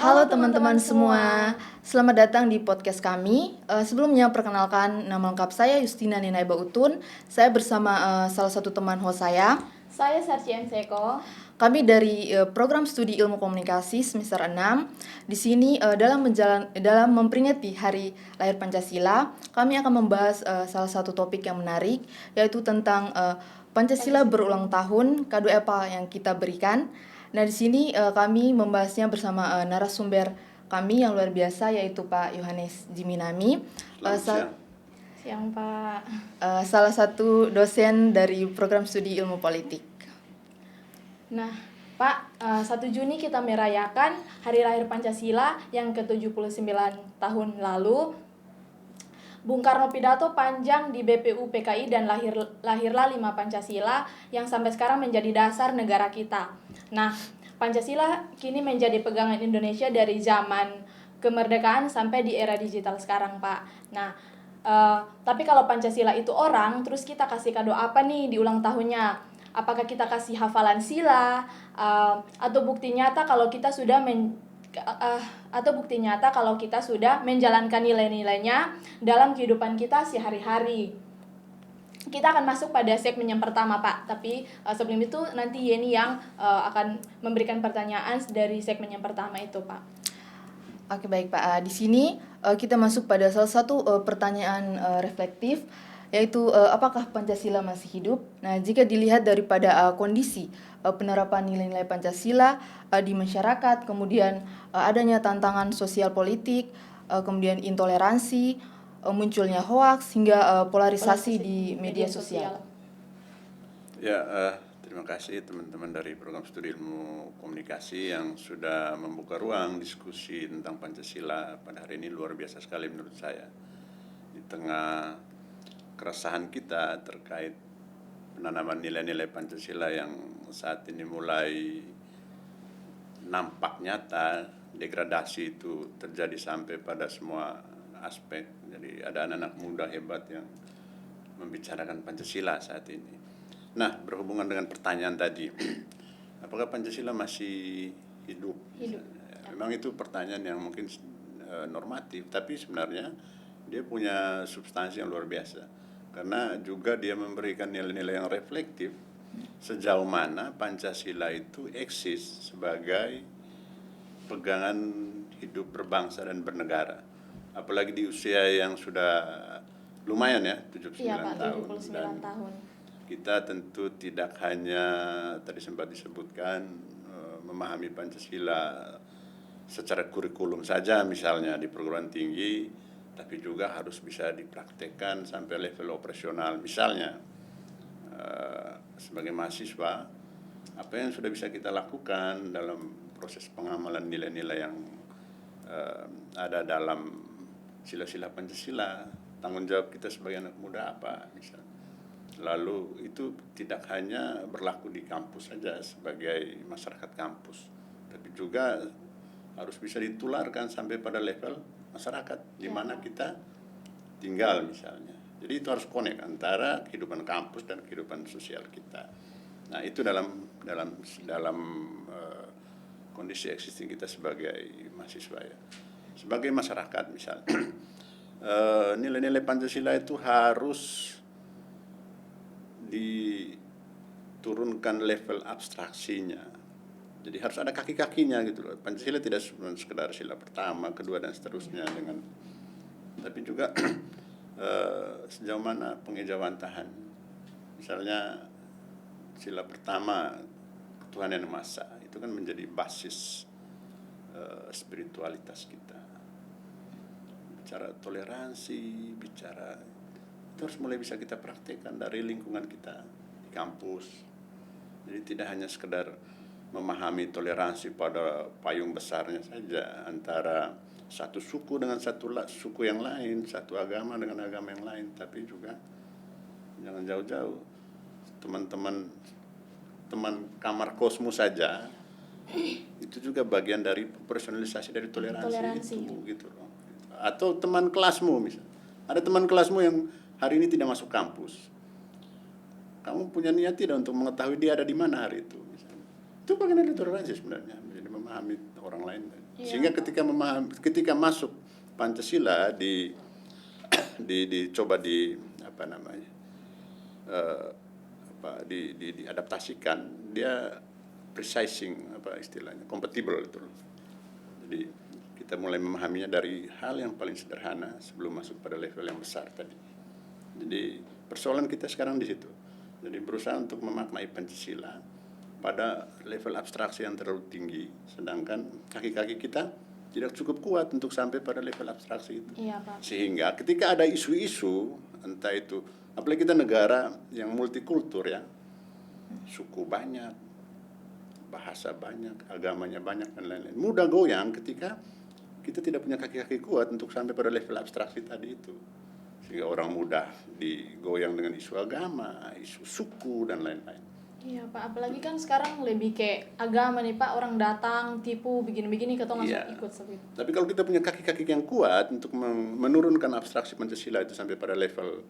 Halo teman-teman semua, selamat datang di podcast kami. Sebelumnya perkenalkan, nama lengkap saya Justina Ninaiba Utun. Saya bersama salah satu teman host saya. Saya Sarci M. Seko. Kami dari program studi ilmu komunikasi semester 6. Di sini dalam memperingati Hari Lahir Pancasila, kami akan membahas salah satu topik yang menarik, yaitu tentang Pancasila berulang tahun, kado apa yang kita berikan. Nah, di sini kami membahasnya bersama narasumber kami yang luar biasa, yaitu Pak Yohanes Jiminami. Siang Pak. Salah satu dosen dari program studi ilmu politik. Nah, Pak, 1 Juni kita merayakan Hari Lahir Pancasila yang ke-79 tahun lalu. Bung Karno pidato panjang di BPU PKI dan lahirlah 5 Pancasila yang sampai sekarang menjadi dasar negara kita. Nah, Pancasila kini menjadi pegangan Indonesia dari zaman kemerdekaan sampai di era digital sekarang, Pak. Nah, tapi kalau Pancasila itu orang, terus kita kasih kado apa nih di ulang tahunnya? Apakah kita kasih hafalan sila atau bukti nyata kalau kita sudah menjalankan nilai-nilainya dalam kehidupan kita sehari-hari. Kita akan masuk pada segmen yang pertama, Pak. Tapi sebelum itu nanti Yeni yang akan memberikan pertanyaan dari segmen yang pertama itu, Pak. Oke, baik Pak. Di sini kita masuk pada salah satu pertanyaan reflektif, yaitu apakah Pancasila masih hidup? Nah, jika dilihat daripada kondisi penerapan nilai-nilai Pancasila di masyarakat, kemudian adanya tantangan sosial politik, kemudian intoleransi, munculnya hoaks, hingga polarisasi di media sosial. Ya, terima kasih teman-teman dari program studi ilmu komunikasi yang sudah membuka ruang diskusi tentang Pancasila pada hari ini. Luar biasa sekali menurut saya. Di tengah keresahan kita terkait penanaman nilai-nilai Pancasila yang saat ini mulai nampak nyata, degradasi itu terjadi sampai pada semua aspek. Jadi ada anak-anak muda hebat yang membicarakan Pancasila saat ini. Nah, berhubungan dengan pertanyaan tadi, apakah Pancasila masih hidup? Hidup. Memang itu pertanyaan yang mungkin normatif, tapi sebenarnya dia punya substansi yang luar biasa. Karena juga dia memberikan nilai-nilai yang reflektif sejauh mana Pancasila itu eksis sebagai pegangan hidup berbangsa dan bernegara. Apalagi di usia yang sudah lumayan ya, 79 Iya, Pak, tahun. 79 tahun. Kita tentu tidak hanya tadi sempat disebutkan memahami Pancasila secara kurikulum saja misalnya di perguruan tinggi, tapi juga harus bisa dipraktekkan sampai level operasional. Misalnya sebagai mahasiswa, apa yang sudah bisa kita lakukan dalam proses pengamalan nilai-nilai yang ada dalam sila-sila Pancasila, tanggung jawab kita sebagai anak muda apa misalnya. Lalu itu tidak hanya berlaku di kampus saja sebagai masyarakat kampus, tapi juga harus bisa ditularkan sampai pada level masyarakat di mana kita tinggal misalnya. Jadi itu harus connect antara kehidupan kampus dan kehidupan sosial kita. Nah, itu dalam kondisi existing kita sebagai mahasiswa ya. Sebagai masyarakat misalnya, nilai-nilai Pancasila itu harus diturunkan level abstraksinya. Jadi harus ada kaki-kakinya gitu loh. Pancasila tidak cuma sekedar sila pertama, kedua dan seterusnya tapi juga sejauh mana pengejawantahan. Misalnya sila pertama ketuhanan yang maha itu kan menjadi basis spiritualitas kita. Bicara toleransi, itu harus mulai bisa kita praktekkan dari lingkungan kita di kampus. Jadi tidak hanya sekedar memahami toleransi pada payung besarnya saja antara satu suku dengan satu suku yang lain, satu agama dengan agama yang lain, tapi juga jangan jauh-jauh teman kamar kosmu saja itu juga bagian dari personalisasi dari toleransi. Itu gitu loh. Atau teman kelasmu misalnya, ada teman kelasmu yang hari ini tidak masuk kampus. Kamu punya niat tidak untuk mengetahui dia ada di mana hari itu misalnya. Itu bagian dari toleransi sebenarnya, jadi memahami orang lain. Sehingga ketika masuk Pancasila dicoba apa namanya diadaptasikan, dia precising apa istilahnya, compatible itu. Jadi kita mulai memahaminya dari hal yang paling sederhana sebelum masuk pada level yang besar tadi. Jadi persoalan kita sekarang di situ. Jadi berusaha untuk memaknai Pancasila pada level abstraksi yang terlalu tinggi, sedangkan kaki-kaki kita tidak cukup kuat untuk sampai pada level abstraksi itu. Iya, Pak. Sehingga ketika ada isu-isu, entah itu, apalagi kita negara yang multikultur ya, suku banyak, bahasa banyak, agamanya banyak, dan lain-lain. Mudah goyang ketika kita tidak punya kaki-kaki kuat untuk sampai pada level abstraksi tadi itu. Sehingga orang mudah digoyang dengan isu agama, isu suku, dan lain-lain. Iya, Pak. Apalagi kan sekarang lebih kayak agama nih, Pak. Orang datang, tipu, begini-begini, kita langsung ikut seperti itu. Tapi kalau kita punya kaki-kaki yang kuat untuk menurunkan abstraksi Pancasila itu sampai pada level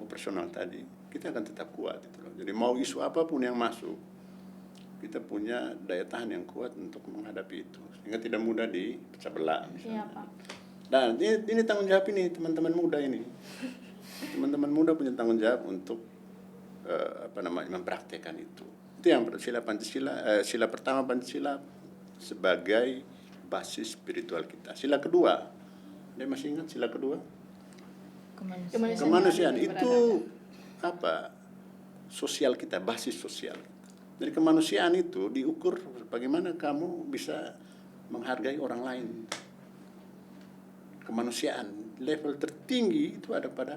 operasional tadi, kita akan tetap kuat itu loh. Jadi mau isu apapun yang masuk, kita punya daya tahan yang kuat untuk menghadapi itu, sehingga tidak mudah dipecah belah misalnya. Iya, Pak. Nah, ini tanggung jawab ini teman-teman muda ini. Teman-teman muda punya tanggung jawab untuk mempraktekkan itu. Itu yang sila pertama Pancasila sebagai basis spiritual kita. Sila kedua, Anda masih ingat sila kedua? Kemanusiaan itu apa? Sosial kita, basis sosial. Jadi kemanusiaan itu diukur bagaimana kamu bisa menghargai orang lain. Kemanusiaan level tertinggi itu ada pada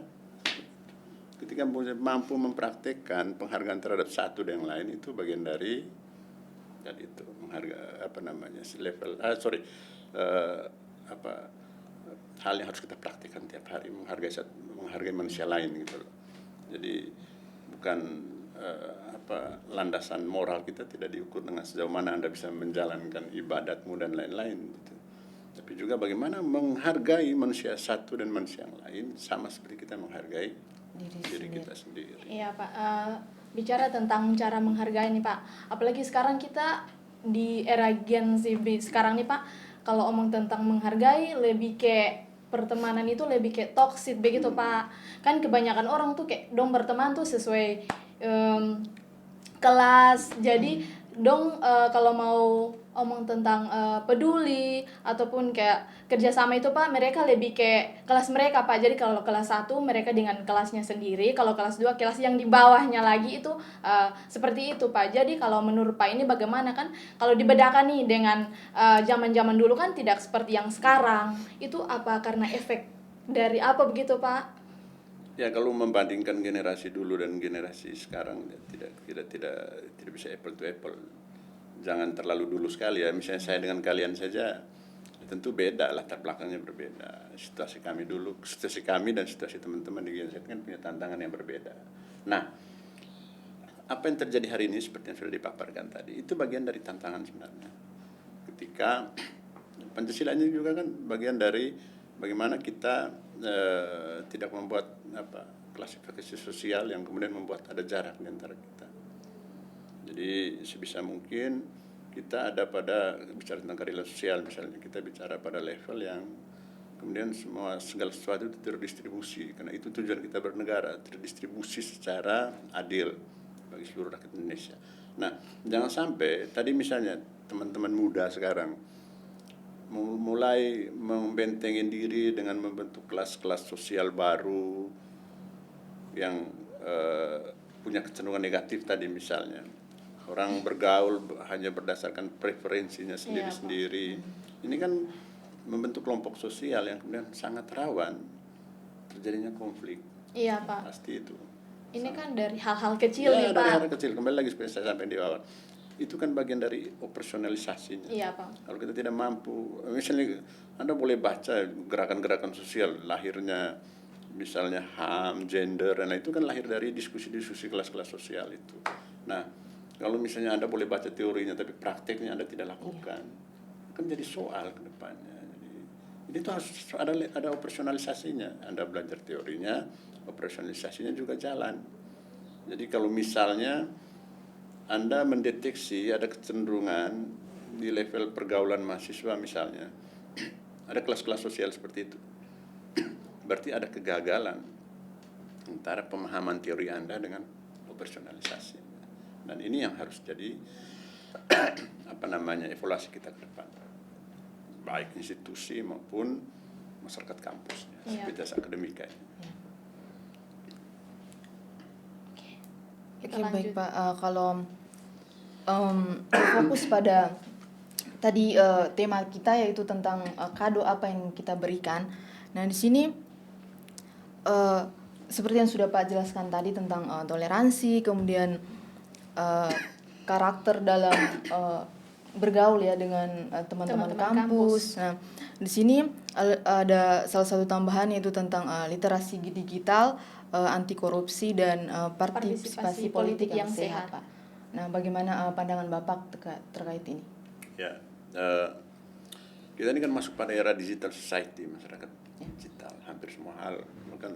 ketika mampu mempraktekkan penghargaan terhadap satu dan yang lain, itu bagian dari tadi itu level hal yang harus kita praktekkan tiap hari, menghargai manusia lain gitu loh. Jadi bukan landasan moral kita tidak diukur dengan sejauh mana Anda bisa menjalankan ibadatmu dan lain-lain gitu. Tapi juga bagaimana menghargai manusia satu dan manusia yang lain sama seperti kita menghargai diri kita sendiri. Iya, Pak. Bicara tentang cara menghargai nih, Pak. Apalagi sekarang kita di era Gen Z sekarang nih, Pak. Kalau omong tentang menghargai, lebih kayak pertemanan itu lebih kayak toxic begitu, Pak. Kan kebanyakan orang tuh kayak dong berteman tuh sesuai kelas. Jadi dong kalau mau omong tentang peduli ataupun kayak kerjasama itu, Pak, mereka lebih kayak kelas mereka, Pak. Jadi kalau kelas 1 mereka dengan kelasnya sendiri, kalau kelas 2 kelas yang di bawahnya lagi itu seperti itu, Pak. Jadi kalau menurut Pak ini bagaimana, kan kalau dibedakan nih dengan zaman-zaman dulu kan tidak seperti yang sekarang. Itu apa karena efek dari apa begitu, Pak? Ya, kalau membandingkan generasi dulu dan generasi sekarang tidak bisa apple to apple. Jangan terlalu dulu sekali ya. Misalnya saya dengan kalian saja tentu beda, latar belakangnya berbeda. Situasi kami dulu, situasi kami dan situasi teman-teman di Gen Z kan punya tantangan yang berbeda. Nah, apa yang terjadi hari ini seperti yang sudah dipaparkan tadi, itu bagian dari tantangan sebenarnya. Ketika Pancasila ini juga kan bagian dari bagaimana kita tidak membuat klasifikasi sosial yang kemudian membuat ada jarak di antara kita. Jadi sebisa mungkin kita ada pada bicara tentang keadilan sosial, misalnya kita bicara pada level yang kemudian segala sesuatu itu terdistribusi, karena itu tujuan kita bernegara, terdistribusi secara adil bagi seluruh rakyat Indonesia. Nah, jangan sampai tadi misalnya teman-teman muda sekarang mulai membentengin diri dengan membentuk kelas-kelas sosial baru yang punya kecenderungan negatif tadi misalnya. Orang bergaul hanya berdasarkan preferensinya sendiri-sendiri. Ini kan membentuk kelompok sosial yang kemudian sangat rawan terjadinya konflik. Iya, Pak. Pasti itu. Ini kan dari hal-hal kecil nih, Pak. Dari hal kecil. Kembali lagi seperti saya sampaikan di awal. Itu kan bagian dari operasionalisasinya. Iya, Pak. Kalau kita tidak mampu, misalnya Anda boleh baca gerakan-gerakan sosial lahirnya, misalnya HAM, gender, dan itu kan lahir dari diskusi-diskusi kelas-kelas sosial itu. Nah, kalau misalnya Anda boleh baca teorinya tapi prakteknya Anda tidak lakukan, kan jadi soal ke depannya. Jadi itu harus ada operasionalisasinya. Anda belajar teorinya, operasionalisasinya juga jalan. Jadi kalau misalnya Anda mendeteksi ada kecenderungan di level pergaulan mahasiswa misalnya, ada kelas-kelas sosial seperti itu. Berarti ada kegagalan antara pemahaman teori Anda dengan operasionalisasi. Dan ini yang harus jadi evaluasi kita ke depan. Baik institusi maupun masyarakat kampusnya, sivitas akademika. Kita Oke, baik lanjut. Pak. Kalau fokus pada tadi tema kita yaitu tentang kado apa yang kita berikan. Nah, di sini seperti yang sudah Pak jelaskan tadi tentang toleransi, kemudian karakter dalam bergaul ya dengan teman-teman Teman-teman kampus. Nah, di sini ada salah satu tambahan yaitu tentang literasi digital, anti korupsi dan partisipasi politik yang sehat, Pak. Nah, bagaimana pandangan Bapak terkait ini? Ya, kita ini kan masuk pada era digital society, masyarakat digital, hampir semua hal. Bahkan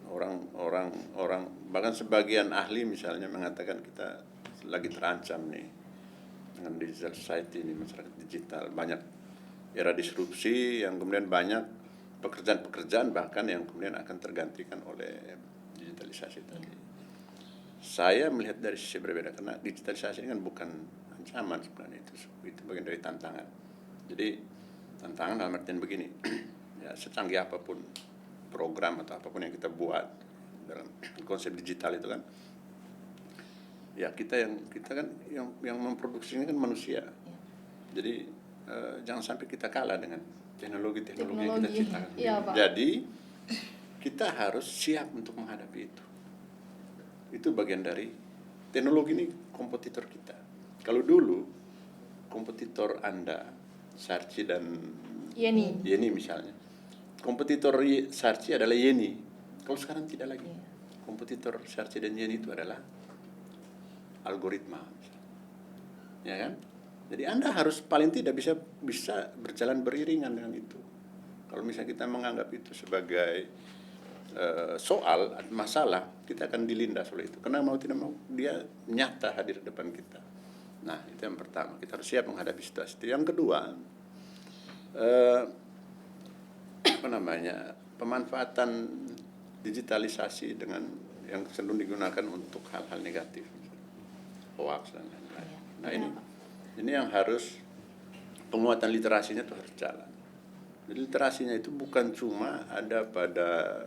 orang bahkan sebagian ahli misalnya mengatakan kita lagi terancam nih dengan digital society ini, masyarakat digital. Banyak era disrupsi yang kemudian banyak pekerjaan-pekerjaan bahkan yang kemudian akan tergantikan oleh digitalisasi tadi. Saya melihat dari sisi berbeda karena digitalisasi ini kan bukan ancaman sebenarnya, itu bagian dari tantangan. Jadi tantangan dalam artian begini, ya secanggih apapun program atau apapun yang kita buat dalam konsep digital itu kan, ya kita kan yang memproduksinya kan manusia. Jadi jangan sampai kita kalah dengan teknologi yang kita ciptakan. Iya, Pak. Jadi kita harus siap untuk menghadapi itu. Itu bagian dari teknologi ini kompetitor kita. Kalau dulu kompetitor Anda, Sarci dan Yeni misalnya, kompetitor Sarci adalah Yeni. Kalau sekarang tidak lagi. Kompetitor Sarci dan Yeni itu adalah algoritma, ya kan? Jadi Anda harus paling tidak bisa berjalan beriringan dengan itu. Kalau misalnya kita menganggap itu sebagai soal masalah, kita akan dilindas oleh itu. Karena mau tidak mau dia nyata hadir di depan kita. Nah, itu yang pertama, kita harus siap menghadapi situasi itu. Yang kedua, pemanfaatan digitalisasi dengan yang cenderung digunakan untuk hal-hal negatif, hoax dan lain-lain. Nah, ini yang harus penguatan literasinya itu harus jalan. Jadi literasinya itu bukan cuma ada pada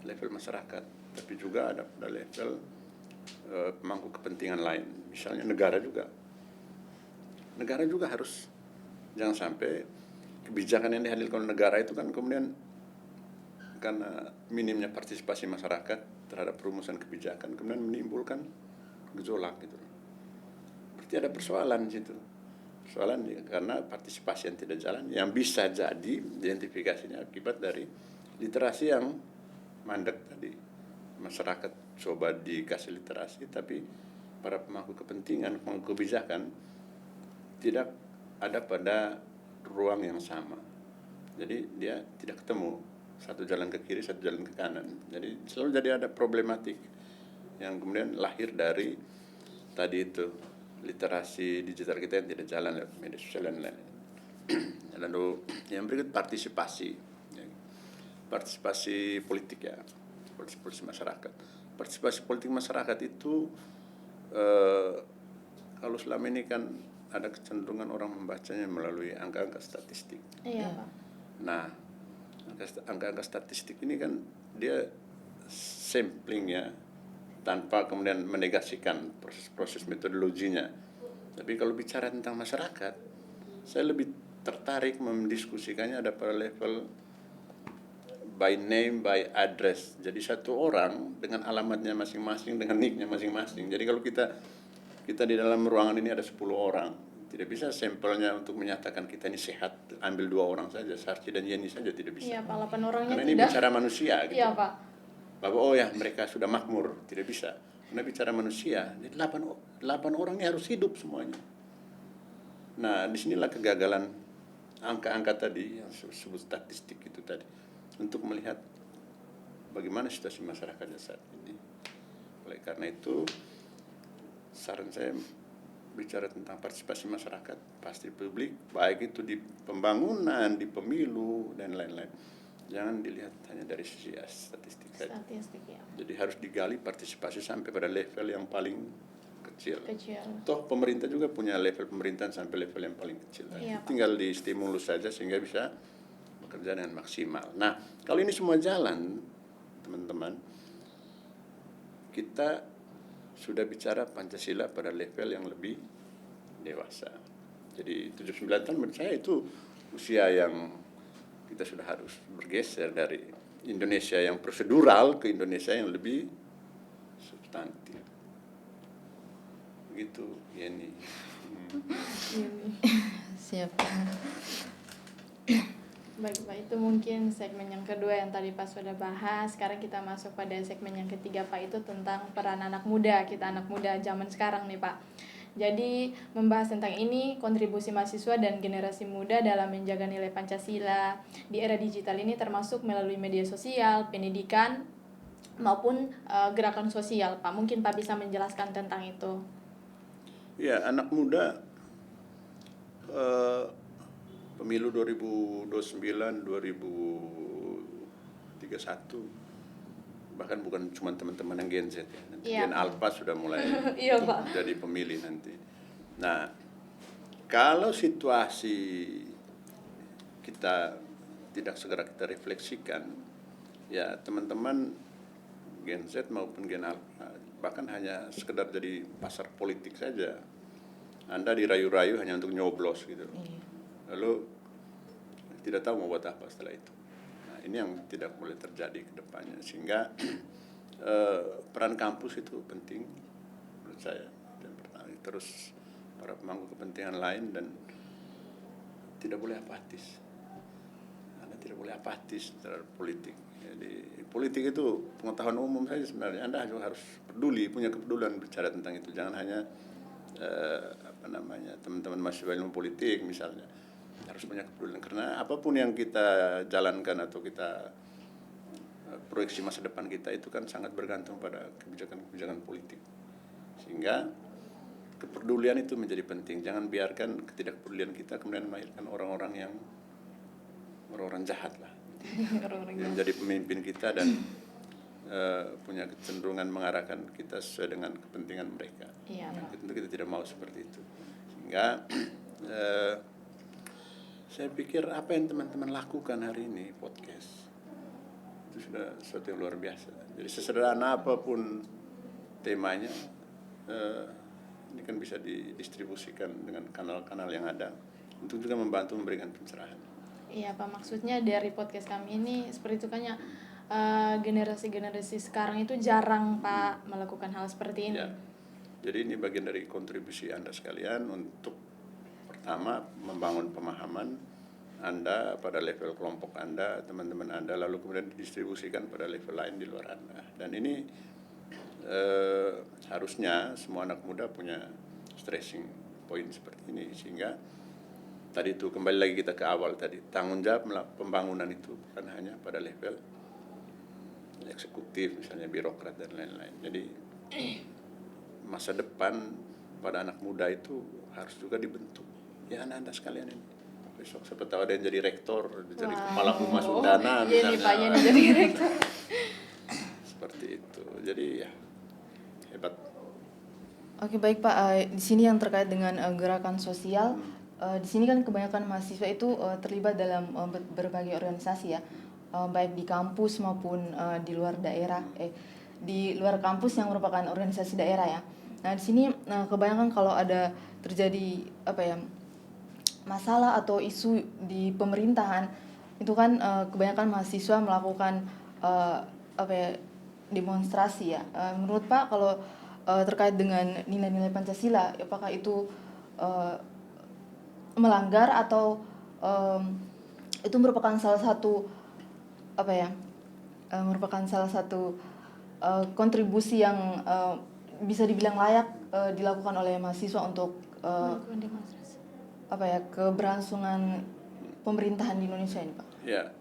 level masyarakat, tapi juga ada pada level pemangku kepentingan lain. Misalnya negara juga harus, jangan sampai kebijakan yang dihadirkan oleh negara itu kan kemudian karena minimnya partisipasi masyarakat terhadap perumusan kebijakan kemudian menimbulkan gejolak gitu. Berarti ada persoalan di situ. Persoalan karena partisipasi yang tidak jalan, yang bisa jadi identifikasinya akibat dari literasi yang mandek tadi. Masyarakat coba dikasih literasi, tapi para pemangku kepentingan, pemangku kebijakan tidak ada pada ruang yang sama. Jadi dia tidak ketemu, satu jalan ke kiri, satu jalan ke kanan. Jadi selalu jadi ada problematik yang kemudian lahir dari tadi itu, literasi digital kita yang tidak jalan lewat media sosial dan lain-lain. Lalu yang berikut partisipasi politik ya, partisipasi masyarakat. Partisipasi politik masyarakat itu kalau selama ini kan ada kecenderungan orang membacanya melalui angka-angka statistik. Iya, Pak. Nah, angka-angka statistik ini kan dia sampling ya, tanpa kemudian menegasikan proses-proses metodologinya. Tapi kalau bicara tentang masyarakat, saya lebih tertarik mendiskusikannya ada pada level by name, by address. Jadi satu orang dengan alamatnya masing-masing, dengan nicknya masing-masing. Jadi kalau kita di dalam ruangan ini ada 10 orang, tidak bisa sampelnya untuk menyatakan kita ini sehat, ambil 2 orang saja, Sarci dan Yeni saja tidak bisa. Iya, Pak, 8 orangnya karena tidak. ini bicara manusia gitu. Iya, Pak. Bahwa mereka sudah makmur, tidak bisa. Karena bicara manusia, 8 orang ini harus hidup semuanya. Nah, disinilah kegagalan angka-angka tadi yang disebut statistik itu tadi, untuk melihat bagaimana situasi masyarakatnya saat ini. Oleh karena itu, saran saya bicara tentang partisipasi masyarakat, pasti publik, baik itu di pembangunan, di pemilu, dan lain-lain. Jangan dilihat hanya dari sisi statistik saja. Statistik ya. Jadi harus digali partisipasi sampai pada level yang paling kecil. Kecil. Toh pemerintah juga punya level pemerintahan sampai level yang paling kecil. Iya, Pak. Tinggal di stimulus saja sehingga bisa bekerja dengan maksimal. Nah, kalau ini semua jalan, teman-teman, kita sudah bicara Pancasila pada level yang lebih dewasa. Jadi 79 tahun menurut saya itu usia yang kita sudah harus bergeser dari Indonesia yang prosedural ke Indonesia yang lebih substantif. Begitu, Yeni. Siap. Baik, Pak. Itu mungkin segmen yang kedua yang tadi Pak sudah bahas. Sekarang kita masuk pada segmen yang ketiga, Pak, itu tentang peran anak muda. Kita anak muda zaman sekarang nih, Pak. Jadi, membahas tentang ini, kontribusi mahasiswa dan generasi muda dalam menjaga nilai Pancasila di era digital ini termasuk melalui media sosial, pendidikan, maupun gerakan sosial, Pak. Mungkin Pak bisa menjelaskan tentang itu. Ya, anak muda pemilu 2029, 2031, bahkan bukan cuma teman-teman yang Gen Z ya, nanti Iya. Gen Alpha sudah mulai Iya, Pak. jadi pemilih nanti. Nah, kalau situasi kita tidak segera kita refleksikan, ya teman-teman Gen Z maupun Gen Alpha bahkan hanya sekedar jadi pasar politik saja. Anda dirayu-rayu hanya untuk nyoblos gitu. Lalu tidak tahu mau buat apa setelah itu. Nah, ini yang tidak boleh terjadi ke depannya, sehingga peran kampus itu penting menurut saya, dan terus para pemangku kepentingan lain, dan tidak boleh apatis. Anda tidak boleh apatis terhadap politik. Jadi politik itu pengetahuan umum saja sebenarnya. Anda juga harus peduli, punya kepedulian bicara tentang itu. Jangan hanya teman-teman mahasiswa ilmu politik misalnya, harus punya kepedulian, karena apapun yang kita jalankan atau kita proyeksi masa depan kita itu kan sangat bergantung pada kebijakan-kebijakan politik, sehingga kepedulian itu menjadi penting. Jangan biarkan ketidakpedulian kita kemudian melahirkan orang-orang jahat lah yang menjadi pemimpin kita dan punya kecenderungan mengarahkan kita sesuai dengan kepentingan mereka. Iya, Nah, Pak. tentu kita tidak mau seperti itu. Sehingga saya pikir apa yang teman-teman lakukan hari ini, podcast, itu sudah sesuatu yang luar biasa. Jadi sesederhana apapun temanya, ini kan bisa didistribusikan dengan kanal-kanal yang ada untuk juga membantu memberikan pencerahan. Iya, Pak. Maksudnya dari podcast kami ini seperti itu, kayaknya generasi-generasi sekarang itu jarang, Pak, melakukan hal seperti ini. Ya. Jadi ini bagian dari kontribusi Anda sekalian untuk pertama membangun pemahaman Anda pada level kelompok Anda, teman-teman Anda, lalu kemudian didistribusikan pada level lain di luar Anda. Dan ini harusnya semua anak muda punya stressing point seperti ini, sehingga tadi itu kembali lagi kita ke awal tadi, tanggung jawab pembangunan itu bukan hanya pada level eksekutif misalnya birokrat dan lain-lain. Jadi masa depan pada anak muda itu harus juga dibentuk. Ya anak-anak sekalian ini besok siapa tahu ada yang jadi rektor, jadi kepala humas Undana Iya nih, Pak, misalnya. yang jadi rektor. Seperti itu. Jadi ya hebat. Oke, baik Pak. Di sini yang terkait dengan gerakan sosial, di sini kan kebanyakan mahasiswa itu terlibat dalam berbagai organisasi ya, baik di kampus maupun di luar daerah, di luar kampus yang merupakan organisasi daerah ya. Nah, di sini kebanyakan kalau ada terjadi masalah atau isu di pemerintahan, itu kan kebanyakan mahasiswa melakukan demonstrasi ya. Menurut Pak, kalau terkait dengan nilai-nilai Pancasila, apakah itu melanggar atau itu merupakan salah satu merupakan salah satu kontribusi yang bisa dibilang layak dilakukan oleh mahasiswa untuk Melakukan demonstrasi. keberlangsungan pemerintahan di Indonesia ini, Pak? Ya,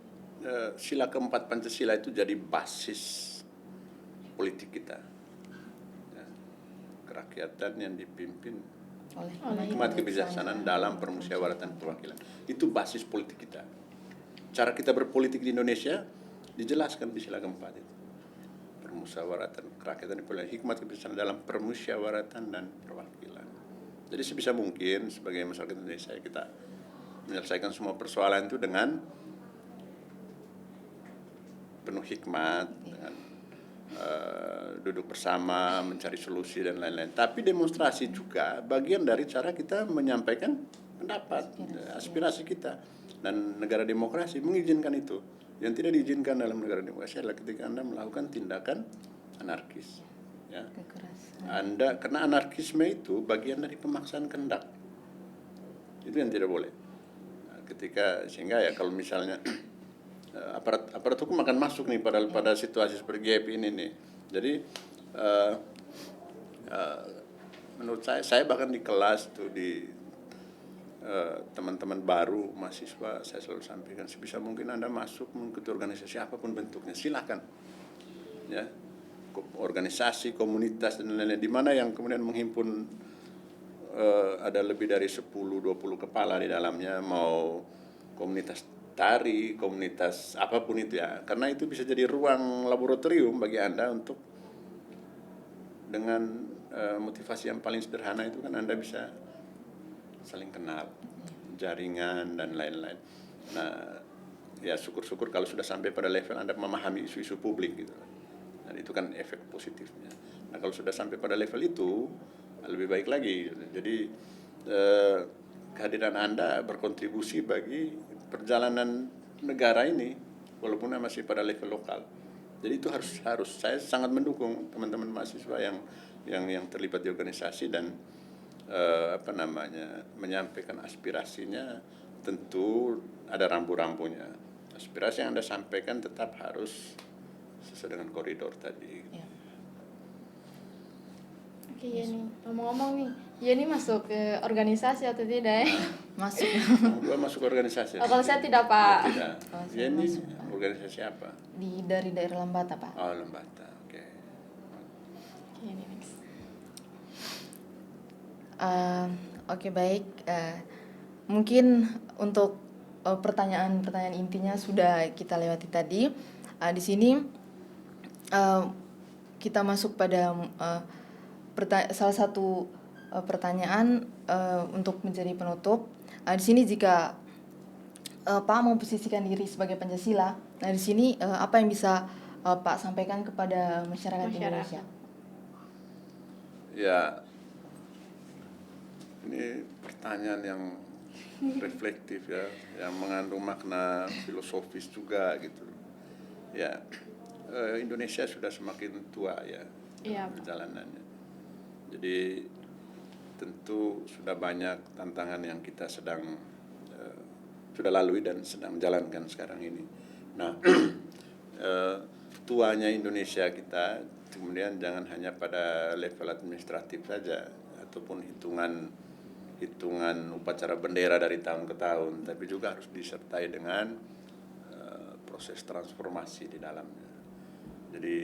sila keempat Pancasila itu jadi basis politik kita. Ya, kerakyatan yang dipimpin Oleh hikmat kebijaksanaan dalam permusyawaratan perwakilan. Itu basis politik kita. Cara kita berpolitik di Indonesia dijelaskan di sila keempat itu. Permusyawaratan kerakyatan dan hikmat kebijaksanaan dalam permusyawaratan dan perwakilan. Jadi sebisa mungkin sebagai masyarakat Indonesia kita menyelesaikan semua persoalan itu dengan penuh hikmat, dengan duduk bersama, mencari solusi dan lain-lain. Tapi demonstrasi juga bagian dari cara kita menyampaikan pendapat, aspirasi kita. Dan negara demokrasi mengizinkan itu. Yang tidak diizinkan dalam negara demokrasi adalah ketika Anda melakukan tindakan anarkis. Ya. Anda, karena anarkisme itu bagian dari pemaksaan kehendak. Itu yang tidak boleh. Nah, sehingga ya kalau misalnya aparat hukum akan masuk nih pada situasi seperti GP ini nih. Jadi menurut saya bahkan di kelas tuh di teman-teman baru mahasiswa saya selalu sampaikan sebisa mungkin Anda masuk mengikuti organisasi apapun bentuknya silakan ya, organisasi, komunitas dan lain-lain di mana yang kemudian menghimpun ada lebih dari 10-20 kepala di dalamnya, mau komunitas tari, komunitas apapun itu ya, karena itu bisa jadi ruang laboratorium bagi Anda untuk dengan motivasi yang paling sederhana itu kan Anda bisa saling kenal, jaringan dan lain-lain. Nah, ya syukur-syukur kalau sudah sampai pada level Anda memahami isu-isu publik gitu. Dan itu kan efek positifnya. Nah, kalau sudah sampai pada level itu lebih baik lagi. Jadi kehadiran Anda berkontribusi bagi perjalanan negara ini walaupun masih pada level lokal. Jadi itu harus saya sangat mendukung teman-teman mahasiswa yang terlibat di organisasi dan menyampaikan aspirasinya. Tentu ada rambu-rambunya. Aspirasi yang Anda sampaikan tetap harus sesuai dengan koridor tadi. Ya. Oke, Yeni. Ngomong-ngomong nih, Yeni masuk ke organisasi atau tidak? Masuk. Gua masuk organisasi. Kalau saya tidak, Pak. Tidak. Saya Ini masuk. organisasi apa? Dari daerah Lambata, Pak. Oh, Lembata. Oke. Yeni next. Oke, baik. Mungkin untuk pertanyaan-pertanyaan intinya sudah kita lewati tadi. Di sini kita masuk pada salah satu pertanyaan untuk menjadi penutup. Di sini jika Pak memposisikan diri sebagai Pancasila, nah di sini apa yang bisa Pak sampaikan kepada masyarakat Indonesia? Ya, ini pertanyaan yang reflektif ya, yang mengandung makna filosofis juga gitu. Ya, Indonesia sudah semakin tua ya, perjalanannya. Jadi tentu sudah banyak tantangan yang kita sudah lalui dan sedang jalankan sekarang ini. Nah, tuanya Indonesia kita kemudian jangan hanya pada level administratif saja ataupun hitungan upacara bendera dari tahun ke tahun, tapi juga harus disertai dengan proses transformasi di dalamnya. Jadi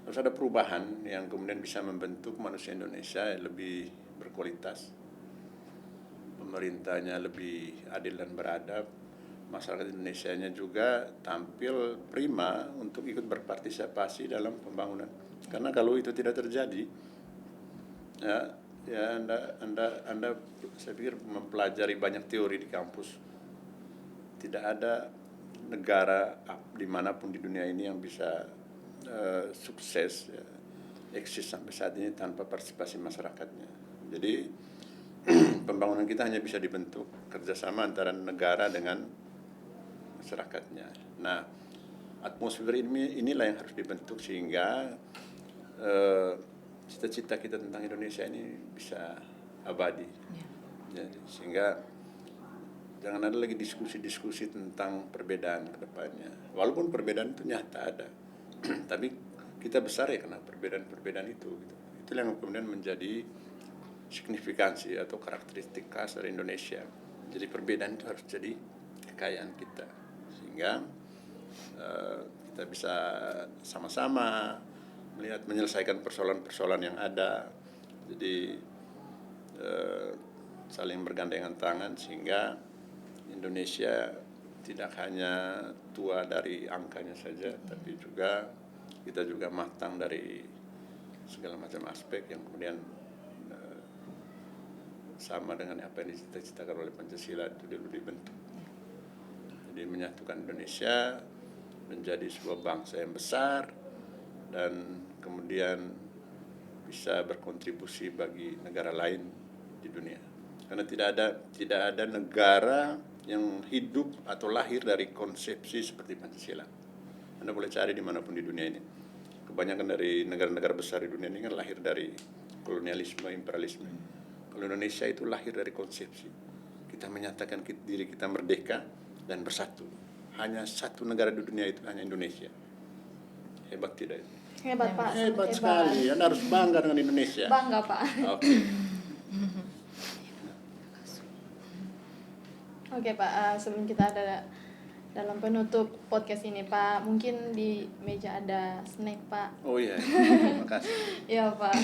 harus ada perubahan yang kemudian bisa membentuk manusia Indonesia yang lebih berkualitas, pemerintahnya lebih adil dan beradab, masyarakat Indonesianya juga tampil prima untuk ikut berpartisipasi dalam pembangunan. Karena kalau itu tidak terjadi, ya Anda saya pikir mempelajari banyak teori di kampus. Tidak ada negara dimanapun di dunia ini yang bisa sukses ya, eksis sampai saat ini tanpa partisipasi masyarakatnya. Jadi pembangunan kita hanya bisa dibentuk kerjasama antara negara dengan masyarakatnya. Nah, atmosfer inilah yang harus dibentuk sehingga cita-cita kita tentang Indonesia ini bisa abadi. Jadi, sehingga jangan ada lagi diskusi-diskusi tentang perbedaan ke depannya. Walaupun perbedaan itu nyata ada. Tapi kita besar ya karena perbedaan-perbedaan itu gitu. Itulah yang kemudian menjadi signifikansi atau karakteristik khas dari Indonesia. Jadi perbedaan itu harus jadi kekayaan kita sehingga kita bisa sama-sama menyelesaikan persoalan-persoalan yang ada. Jadi saling bergandengan tangan sehingga Indonesia tidak hanya tua dari angkanya saja, tapi juga kita juga matang dari segala macam aspek yang kemudian sama dengan apa yang dicita-citakan oleh Pancasila itu dulu dibentuk. Jadi menyatukan Indonesia menjadi sebuah bangsa yang besar dan kemudian bisa berkontribusi bagi negara lain di dunia. Karena tidak ada negara yang hidup atau lahir dari konsepsi seperti Pancasila. Anda boleh cari dimanapun di dunia ini. Kebanyakan dari negara-negara besar di dunia ini kan lahir dari kolonialisme, imperialisme. Kalau Indonesia itu lahir dari konsepsi. Kita menyatakan diri kita merdeka dan bersatu. Hanya satu negara di dunia itu, hanya Indonesia. Hebat tidak itu? Hebat Pak. Hebat sekali. Anda harus bangga dengan Indonesia. Bangga Pak. Oke. Oke Pak, sebelum kita ada dalam penutup podcast ini Pak, mungkin di meja ada snack Pak. Oh iya, terima kasih. Ya Pak.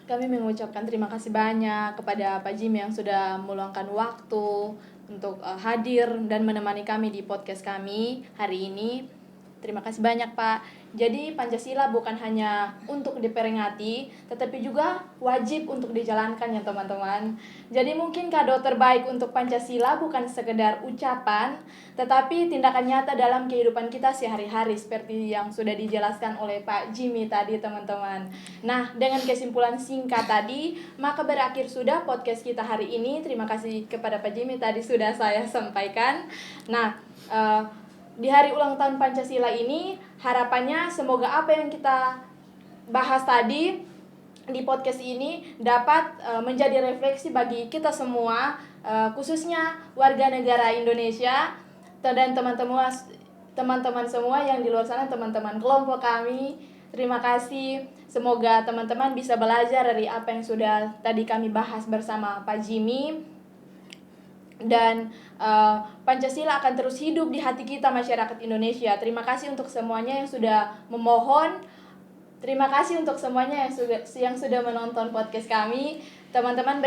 Kami mengucapkan terima kasih banyak kepada Pak Jimmy yang sudah meluangkan waktu untuk hadir dan menemani kami di podcast kami hari ini. Terima kasih banyak Pak. Jadi Pancasila bukan hanya untuk diperingati, tetapi juga wajib untuk dijalankan ya teman-teman. Jadi mungkin kado terbaik untuk Pancasila bukan sekedar ucapan, tetapi tindakan nyata dalam kehidupan kita sehari-hari seperti yang sudah dijelaskan oleh Pak Jimmy tadi teman-teman. Nah, dengan kesimpulan singkat tadi, maka berakhir sudah podcast kita hari ini. Terima kasih kepada Pak Jimmy tadi sudah saya sampaikan. Nah, di hari ulang tahun Pancasila ini, harapannya semoga apa yang kita bahas tadi di podcast ini dapat menjadi refleksi bagi kita semua, khususnya warga negara Indonesia dan teman-teman semua yang di luar sana, teman-teman kelompok kami. Terima kasih. Semoga teman-teman bisa belajar dari apa yang sudah tadi kami bahas bersama Pak Jimmy. Dan Pancasila akan terus hidup di hati kita masyarakat Indonesia. Terima kasih untuk semuanya yang sudah memohon. Terima kasih untuk semuanya yang sudah menonton podcast kami. Teman-teman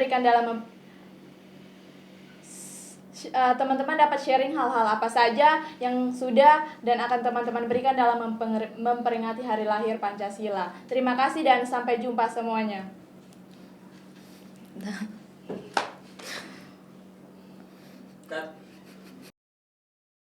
teman-teman dapat sharing hal-hal apa saja yang sudah dan akan teman-teman berikan dalam memperingati hari lahir Pancasila. Terima kasih dan sampai jumpa semuanya.